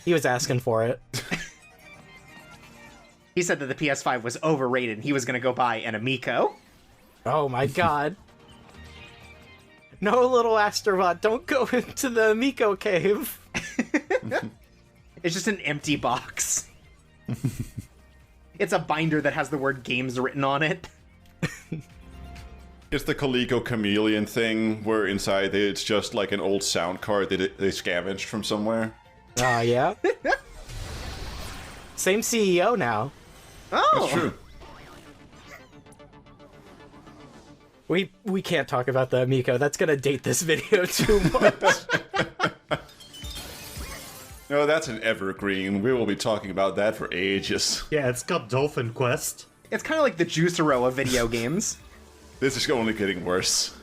He was asking for it. He said that the PS5 was overrated and he was going to go buy an Amico. Oh my god. No, little Astro Bot, don't go into the Amico cave. It's just an empty box. It's a binder that has the word games written on it. It's the Coleco Chameleon thing, where inside it's just like an old sound card that they scavenged from somewhere. Yeah. Same CEO now. Oh! That's true. We can't talk about the Amico. That's gonna date this video too much. No, that's an evergreen. We will be talking about that for ages. Yeah, it's got Dolphin Quest. It's kind of like the Juicero of video games. This is only getting worse.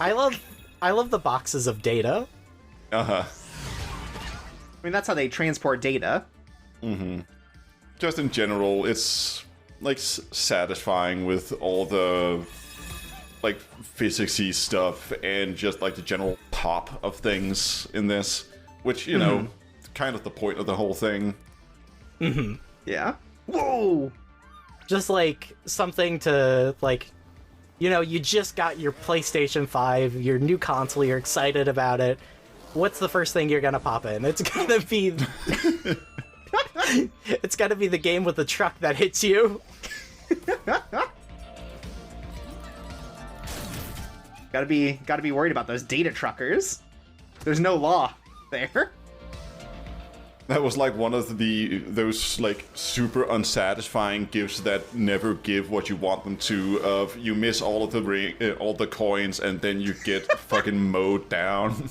I love the boxes of data. Uh-huh. I mean, that's how they transport data. Mm-hmm. Just in general, it's, like, satisfying with all the, like, physics-y stuff and just, like, the general pop of things in this. Which, you know, kind of the point of the whole thing. Mm-hmm. Yeah. Whoa! Just, like, something to, like... You know, you just got your PlayStation 5, your new console, you're excited about it. What's the first thing you're gonna pop in? It's gonna be... it's gonna be the game with the truck that hits you. Gotta be worried about those data truckers. There's no law there. That was like one of those like super unsatisfying gifts that never give what you want them to. Of you miss all of the coins and then you get fucking mowed down.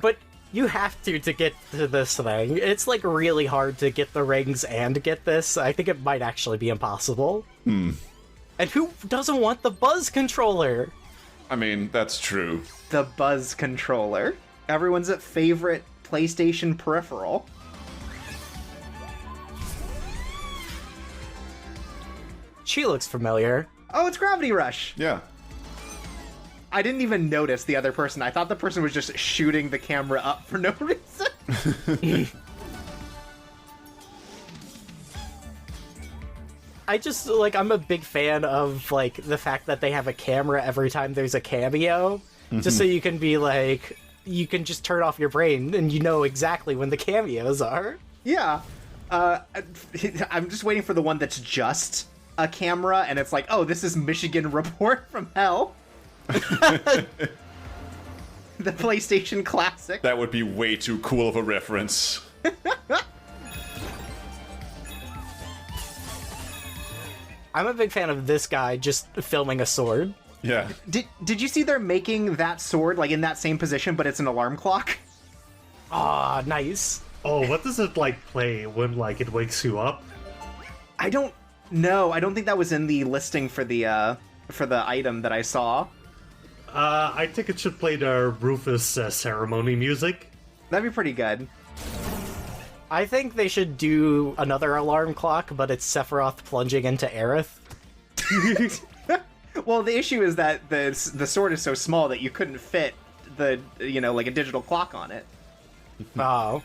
But you have to get to this thing. It's like really hard to get the rings and get this. I think it might actually be impossible. And who doesn't want the Buzz controller? I mean, that's true. The Buzz controller. Everyone's favorite PlayStation Peripheral. She looks familiar. Oh, it's Gravity Rush. Yeah. I didn't even notice the other person. I thought the person was just shooting the camera up for no reason. I'm a big fan of, like, the fact that they have a camera every time there's a cameo. Just so you can be like, you can just turn off your brain and you know exactly when the cameos are. Yeah. I'm just waiting for the one that's just a camera and it's like, oh, this is Michigan Report from Hell. The PlayStation Classic. That would be way too cool of a reference. I'm a big fan of this guy just filming a sword. Yeah. Did you see they're making that sword like in that same position, but it's an alarm clock? Ah, nice. Oh, what does it, like, play when, like, it wakes you up? I don't know. I don't think that was in the listing for the item that I saw. I think it should play the Rufus ceremony music. That'd be pretty good. I think they should do another alarm clock, but it's Sephiroth plunging into Aerith. Well, the issue is that the sword is so small that you couldn't fit the, like a digital clock on it. Oh.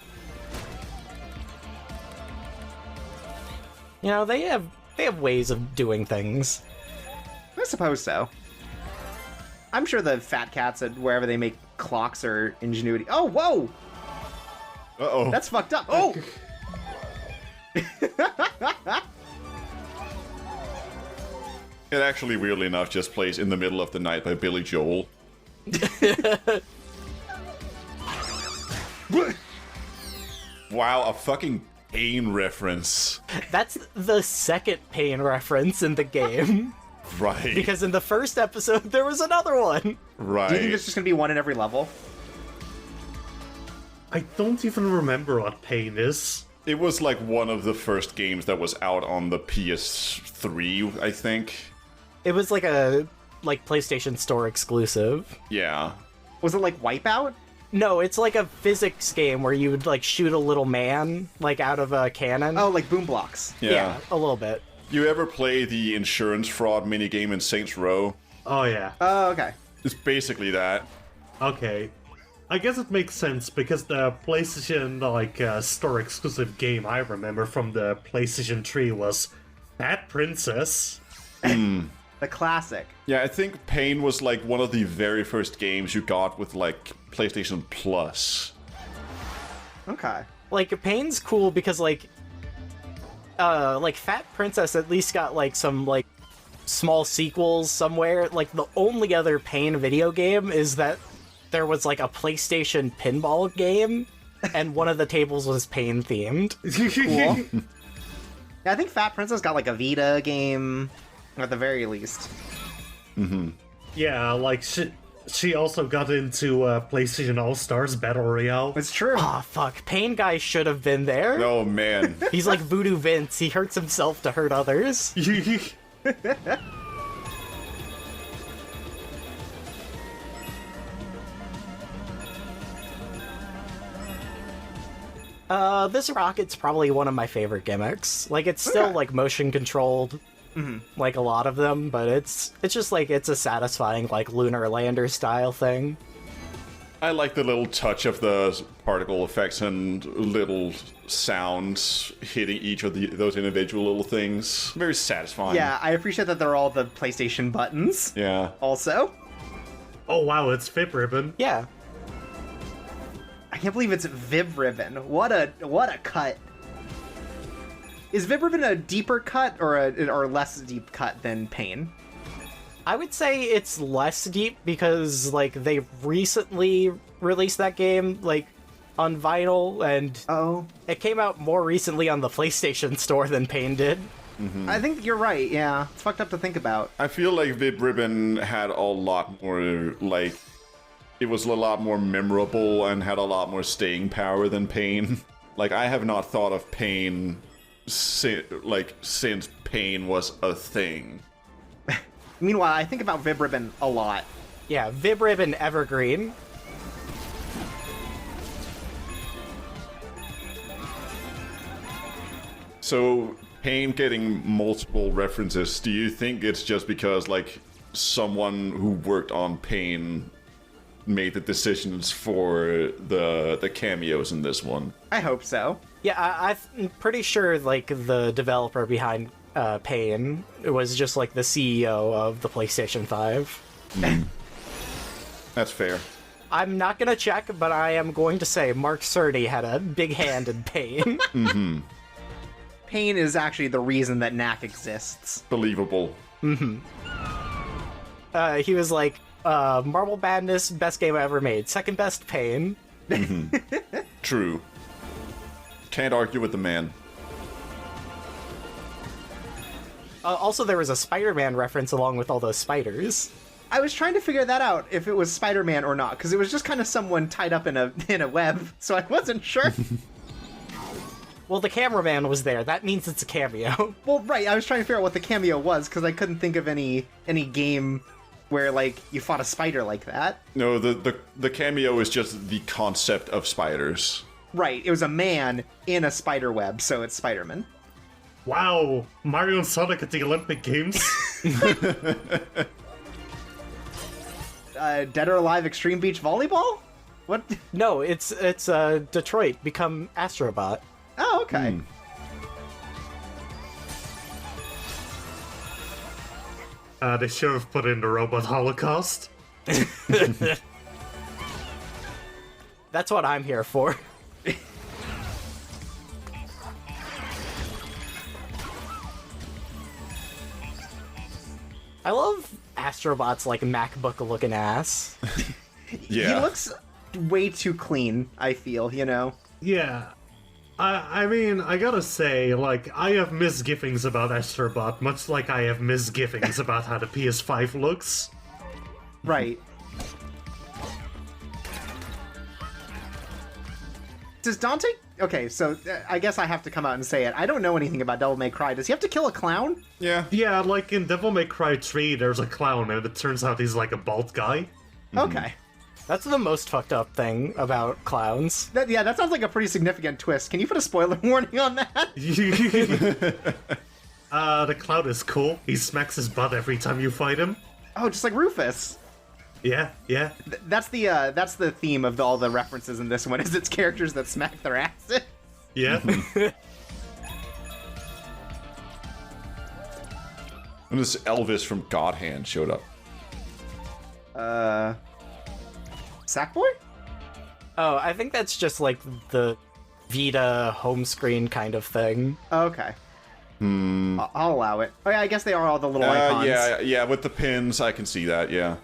You know, they have ways of doing things. I suppose so. I'm sure the fat cats at wherever they make clocks are ingenuity. Oh, whoa! Uh-oh. That's fucked up. Oh! It actually, weirdly enough, just plays In the Middle of the Night by Billy Joel. Wow, a fucking Pain reference. That's the second Pain reference in the game. Right. Because in the first episode, there was another one. Right. Do you think there's just gonna be one in every level? I don't even remember what Pain is. It was like one of the first games that was out on the PS3, I think. It was like a PlayStation Store exclusive. Yeah. Was it like Wipeout? No, it's like a physics game where you would like shoot a little man like out of a cannon. Oh, like Boom Blocks. Yeah, a little bit. You ever play the insurance fraud minigame in Saints Row? Oh, yeah. Oh, okay. It's basically that. Okay. I guess it makes sense because the PlayStation store exclusive game I remember from the PlayStation 3 was Fat Princess. The classic. Yeah, I think Pain was like one of the very first games you got with like PlayStation Plus. Okay. Like, Pain's cool because, like Fat Princess at least got, like, some, like, small sequels somewhere. Like, the only other Pain video game is that there was, like, a PlayStation pinball game, and one of the tables was Pain-themed. Cool. Yeah, I think Fat Princess got, like, a Vita game, at the very least. Yeah, like, she also got into PlayStation All-Stars Battle Royale. It's true. Aw, fuck. Pain Guy should have been there. Oh man. He's like Voodoo Vince. He hurts himself to hurt others. This rocket's probably one of my favorite gimmicks. Like, it's still, like, motion controlled, like a lot of them, but it's just, like, it's a satisfying, like, lunar lander style thing. I like the little touch of the particle effects and little sounds hitting each of those individual little things. Very satisfying. Yeah, I appreciate that they're all the PlayStation buttons. Yeah. Also. Oh wow, it's Vib Ribbon. Yeah. I can't believe it's Vib Ribbon. What a cut. Is Vib Ribbon a deeper cut or less deep cut than Pain? I would say it's less deep because, like, they recently released that game, like, on vinyl, and it came out more recently on the PlayStation Store than Pain did. I think you're right, yeah. It's fucked up to think about. I feel like Vib Ribbon had a lot more, like, it was a lot more memorable and had a lot more staying power than Pain. Like, I have not thought of Pain since Pain was a thing. Meanwhile, I think about Vib Ribbon a lot. Yeah, Vib Ribbon Evergreen. So, Pain getting multiple references, do you think it's just because, like, someone who worked on Pain made the decisions for the cameos in this one? I hope so. Yeah, I'm pretty sure, like, the developer behind Pain was just, like, the CEO of the PlayStation 5. That's fair. I'm not gonna check, but I am going to say Mark Cerny had a big hand in Pain. Pain is actually the reason that Knack exists. Believable. He was like, Marble Madness, best game I ever made. Second best, Pain. True. Can't argue with the man. Also, there was a Spider-Man reference along with all those spiders. I was trying to figure that out, if it was Spider-Man or not, because it was just kind of someone tied up in a web, so I wasn't sure. Well, the cameraman was there. That means it's a cameo. Well, right, I was trying to figure out what the cameo was, because I couldn't think of any game where, like, you fought a spider like that. No, the cameo is just the concept of spiders. Right, it was a man in a spider web, so it's Spider-Man. Wow, Mario and Sonic at the Olympic Games? Dead or Alive Extreme Beach Volleyball? What? No, it's Detroit become Astro Bot. Oh, okay. They should have put in the Robot Holocaust. That's what I'm here for. I love Astrobot's, like, MacBook-looking ass. Yeah. He looks way too clean, I feel, you know? Yeah. I mean, I gotta say, like, I have misgivings about Astro Bot, much like I have misgivings about how the PS5 looks. Right. Does Dante... Okay, so I guess I have to come out and say it. I don't know anything about Devil May Cry. Does he have to kill a clown? Yeah. Yeah, like in Devil May Cry 3, there's a clown, and it turns out he's like a bald guy. Okay. That's the most fucked up thing about clowns. That sounds like a pretty significant twist. Can you put a spoiler warning on that? The clown is cool. He smacks his butt every time you fight him. Oh, just like Rufus. Yeah, yeah. That's the theme of all the references in this one, is it's characters that smack their asses. Yeah. And this Elvis from God Hand showed up. Sackboy? Oh, I think that's just like the Vita home screen kind of thing. Oh, okay. I'll allow it. Oh yeah, I guess they are all the little icons. Yeah, with the pins, I can see that, yeah.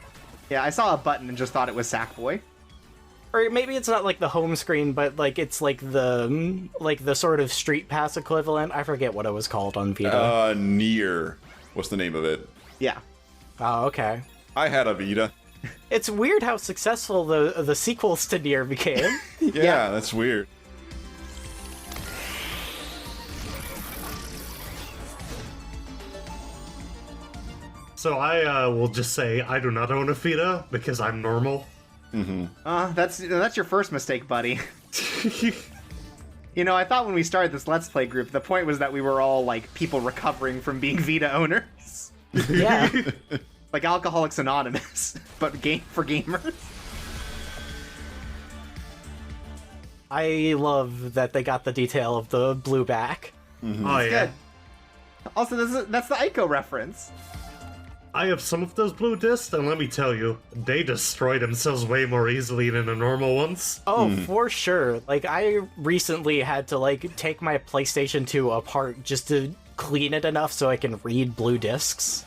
Yeah, I saw a button and just thought it was Sackboy. Or maybe it's not like the home screen, but like it's like the sort of Street Pass equivalent. I forget what it was called on Vita. Nier was the name of it. Yeah. Oh, okay. I had a Vita. It's weird how successful the sequels to Nier became. Yeah, that's weird. So I will just say I do not own a Vita because I'm normal. That's your first mistake, buddy. You know, I thought when we started this Let's Play group, the point was that we were all, like, people recovering from being Vita owners. Yeah. Like Alcoholics Anonymous, but for gamers. I love that they got the detail of the blue back. Oh yeah. Good. Also, that's the Ico reference. I have some of those blue discs, and let me tell you, they destroy themselves way more easily than the normal ones. Oh, for sure. Like, I recently had to, like, take my PlayStation 2 apart just to clean it enough so I can read blue discs.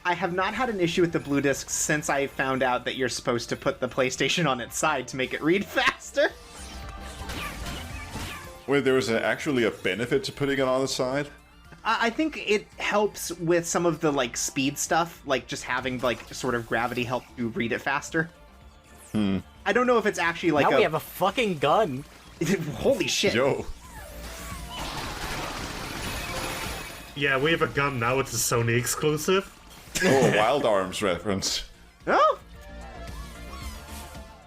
I have not had an issue with the blue discs since I found out that you're supposed to put the PlayStation on its side to make it read faster. Wait, there was actually a benefit to putting it on the side? I think it helps with some of the, like, speed stuff, like just having, like, sort of gravity help you read it faster. I don't know if it's actually, like, now we have a fucking gun. Holy shit. Yo. Yeah, we have a gun now, it's a Sony exclusive. Oh, Wild Arms reference. Oh!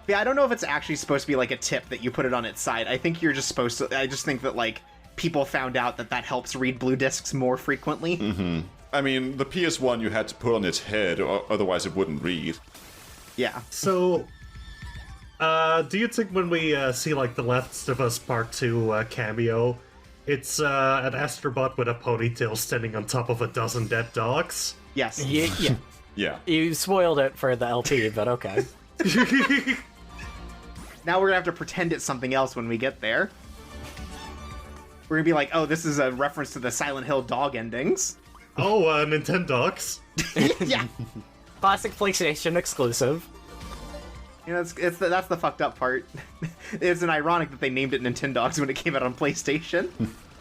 Yeah, I don't know if it's actually supposed to be, like, a tip that you put it on its side. I think you're just supposed to... I just think that, like, people found out that helps read blue discs more frequently. I mean, the PS1 you had to put on its head, or otherwise it wouldn't read. Yeah. So, do you think when we see, like, The Last of Us Part 2 cameo, it's an Astro Bot with a ponytail standing on top of a dozen dead dogs? Yes. Yeah. Yeah. You spoiled it for the LP, but okay. Now we're gonna have to pretend it's something else when we get there. We're gonna be like, oh, this is a reference to the Silent Hill dog endings. Oh, Nintendogs. Yeah. Classic PlayStation exclusive. You know, that's the fucked up part. It's an ironic that they named it Nintendogs when it came out on PlayStation.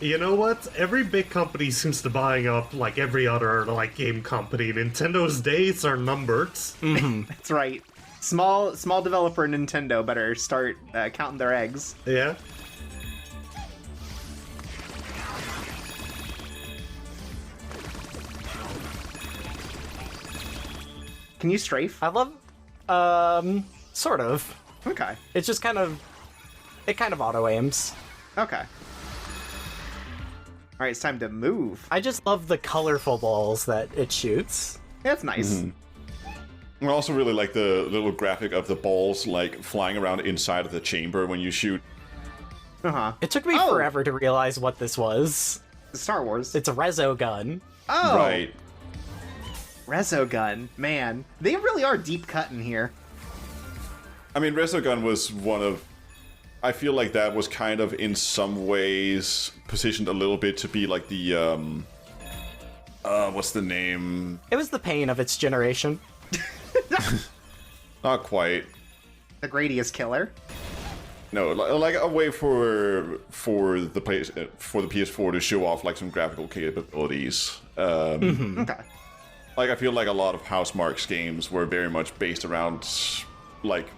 You know what? Every big company seems to buying up, like, every other, like, game company. Nintendo's days are numbered. That's right. Small developer Nintendo better start counting their eggs. Yeah. Can you strafe? I love, sort of. Okay. It's just kind of auto-aims. Okay. Alright, it's time to move. I just love the colorful balls that it shoots. Yeah, that's nice. I also really like the little graphic of the balls, like, flying around inside of the chamber when you shoot. Uh-huh. It took me forever to realize what this was. Star Wars. It's a Resogun. Oh! Right. Resogun. Man. They really are deep cut in here. I mean, Resogun was one of... I feel like that was kind of, in some ways, positioned a little bit to be like the, what's the name? It was the pain of its generation. Not quite. The Gradius Killer. No, like a way for the PS4 to show off, like, some graphical capabilities. Okay. Like, I feel like a lot of Housemarque's games were very much based around, like,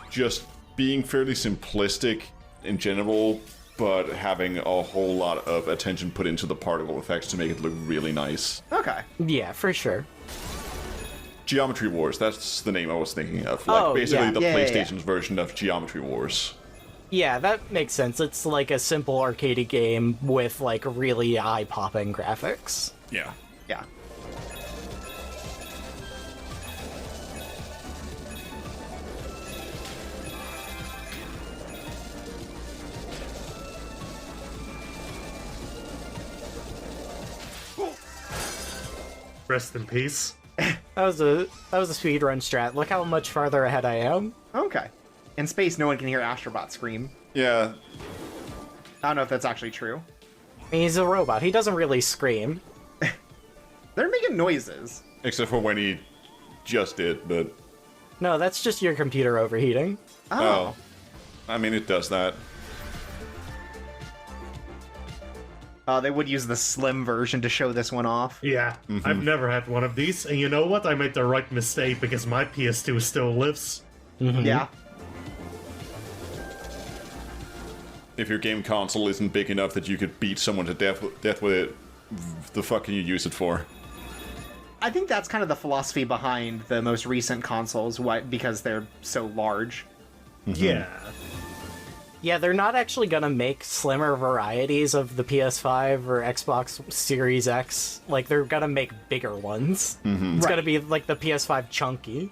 just being fairly simplistic in general, but having a whole lot of attention put into the particle effects to make it look really nice. Okay. Yeah, for sure. Geometry Wars, that's the name I was thinking of. Like, basically the PlayStation's version of Geometry Wars. Yeah, that makes sense. It's like a simple arcade game with, like, really eye-popping graphics. Yeah. Yeah. Rest in peace. That was a speedrun strat. Look how much farther ahead I am. Okay. In space, no one can hear Astro Bot scream. Yeah. I don't know if that's actually true. I mean, he's a robot. He doesn't really scream. They're making noises. Except for when he just did, but... No, that's just your computer overheating. Oh. I mean, it does that. They would use the slim version to show this one off. Yeah, I've never had one of these, and you know what? I made the right mistake because my PS2 still lives. Yeah. If your game console isn't big enough that you could beat someone to death with it, the fuck can you use it for? I think that's kind of the philosophy behind the most recent consoles, because they're so large. Yeah. Yeah, they're not actually gonna make slimmer varieties of the PS5 or Xbox Series X. Like, they're gonna make bigger ones. It's gonna be like the PS5 chunky.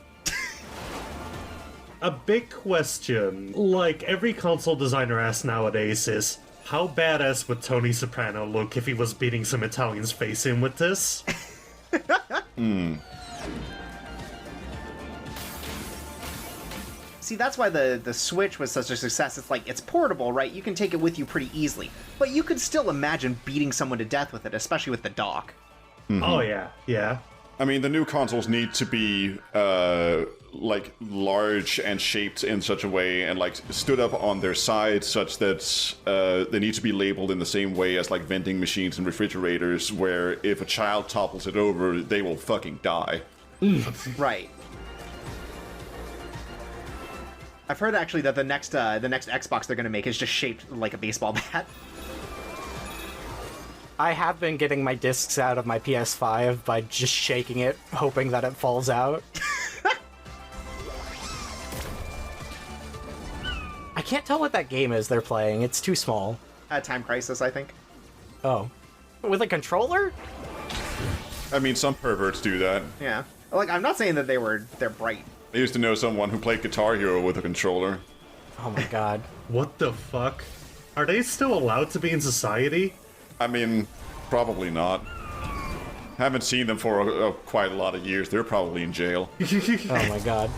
A big question, like every console designer asks nowadays, is how badass would Tony Soprano look if he was beating some Italian's face in with this? See, that's why the Switch was such a success. It's like, it's portable, right? You can take it with you pretty easily. But you could still imagine beating someone to death with it, especially with the dock. Oh yeah, yeah. I mean, the new consoles need to be, like, large and shaped in such a way and, like, stood up on their side such that they need to be labeled in the same way as, like, vending machines and refrigerators, where if a child topples it over, they will fucking die. Right. I've heard, actually, that the next Xbox they're going to make is just shaped like a baseball bat. I have been getting my discs out of my PS5 by just shaking it, hoping that it falls out. I can't tell what that game is they're playing. It's too small. Time Crisis, I think. Oh. With a controller? I mean, some perverts do that. Yeah. Like, I'm not saying that they're bright. I used to know someone who played Guitar Hero with a controller. Oh my god. What the fuck? Are they still allowed to be in society? I mean, probably not. Haven't seen them for quite a lot of years. They're probably in jail. Oh my god.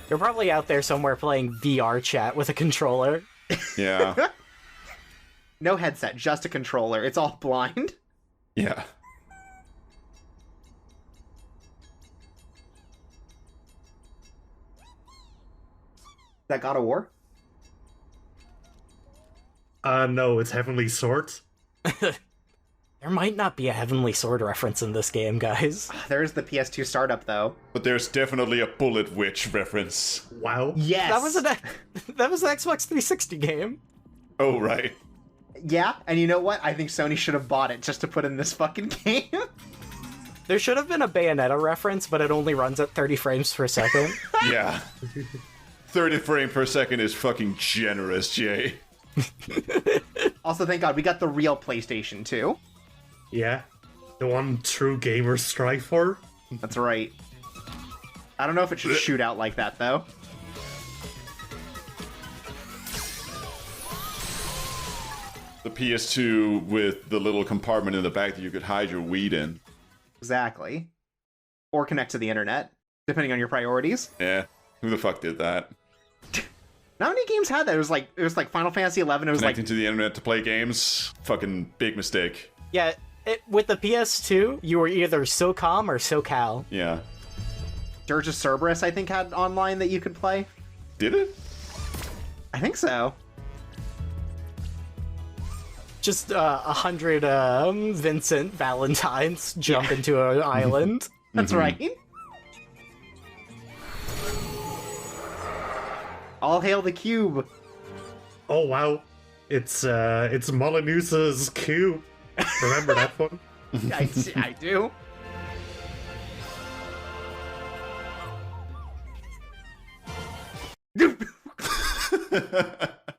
You're probably out there somewhere playing VR chat with a controller. Yeah. No headset, just a controller. It's all blind. Yeah. That God of War? No, it's Heavenly Sword. There might not be a Heavenly Sword reference in this game, guys. There's the PS2 startup, though. But there's definitely a Bullet Witch reference. Wow. Yes! That was an Xbox 360 game. Oh, right. Yeah, and you know what? I think Sony should have bought it just to put in this fucking game. There should have been a Bayonetta reference, but it only runs at 30 frames per second. Yeah. 30 frame per second is fucking generous, Jay. Also, thank God, we got the real PlayStation 2. Yeah. The one true gamers strive for. That's right. I don't know if it should shoot out like that, though. The PS2 with the little compartment in the back that you could hide your weed in. Exactly. Or connect to the internet, depending on your priorities. Yeah. Who the fuck did that? Not many games had that. It was like Final Fantasy 11. It was Connecting to the internet to play games? Fucking big mistake. Yeah, with the PS2, you were either SOCOM or SOCAL. Yeah. Dirge of Cerberus, I think, had online that you could play. Did it? I think so. Just 100 Vincent Valentines jump into an island. That's right. All hail the cube. Oh wow. It's Molyneux's cube. Remember that one? I do.